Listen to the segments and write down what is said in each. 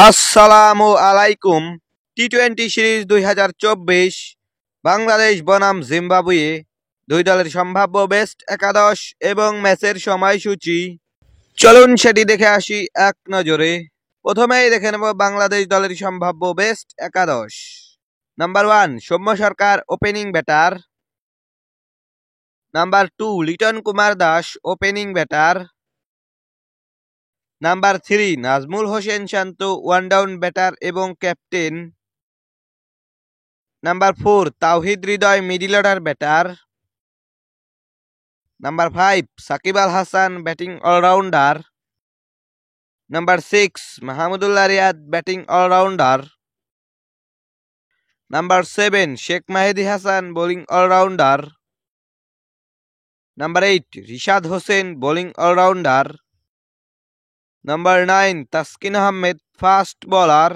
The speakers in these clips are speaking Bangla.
আসসালামু আলাইকুম। টি-20 সিরিজ 2024 বাংলাদেশ বনাম জিম্বাবুয়ে দুই দলের সম্ভাব্য বেস্ট একাদশ এবং ম্যাচের সময়সূচি চলুন সেটি দেখে আসি এক নজরে। প্রথমেই দেখে নেব বাংলাদেশ দলের সম্ভাব্য বেস্ট একাদশ। Number 1 Soumya Sarkar opening batter. Number 2 Liton Kumar Das opening batter. Number 3 Najmul Hossain Shanto one down batter এবং captain. Number 4 Towhid Hridoy middle order batter. Number 5 Shakib Al Hasan batting allrounder. Number 6 Mahmudullah Riyad batting allrounder. Number 7 Sheikh Mahedi Hasan bowling allrounder. Number 8 Rishad Hossain bowling allrounder. Number 9 Taskin Ahmed fast bowler.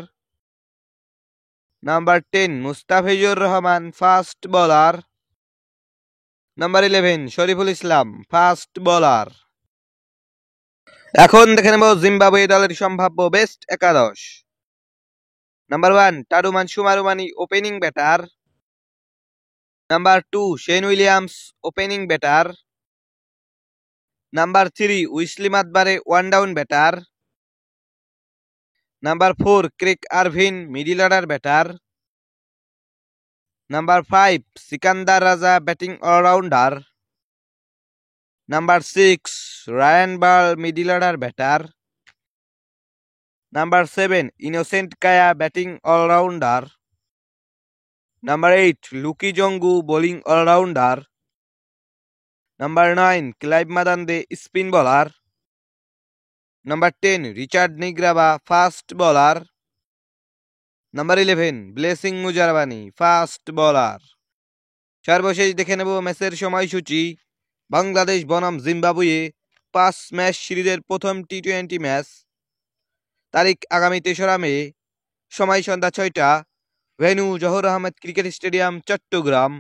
Number 10 Mustafizur Rahman fast bowler. Number 11 Shoriful Islam fast bowler. এখন দেখে নেব জিম্বাবুয়ে দলের সম্ভাব্য বেস্ট একাদশ। নাম্বার 1 টারুমান সুমারুমানি opening batter. Number 2 Sean Williams opening batter. Number 3 Wesley Madhevere one down batter. Number 4 Craig Ervine middle order batter. Number 5 Sikandar Raza batting allrounder. Number 6 Ryan Burl middle order batter. Number 7 Innocent Kaia batting allrounder. Number 8 Luke Jongwe bowling allrounder. Number 9 Clive মাদান্দে spin bowler. Number 10 Richard Ngarava fast bowler. Number 11 Blessing Muzarabani fast bowler. সর্বশেষ দেখে নেব ম্যাচের সময়সূচি। বাংলাদেশ বনাম জিম্বাবুয়ে 5 ম্যাচ সিরিজের প্রথম টি-20 ম্যাচ। তারিখ আগামী 3রা মে। সময় সন্ধ্যা 6টা। Venue Zahur Ahmed cricket stadium, Chittagong.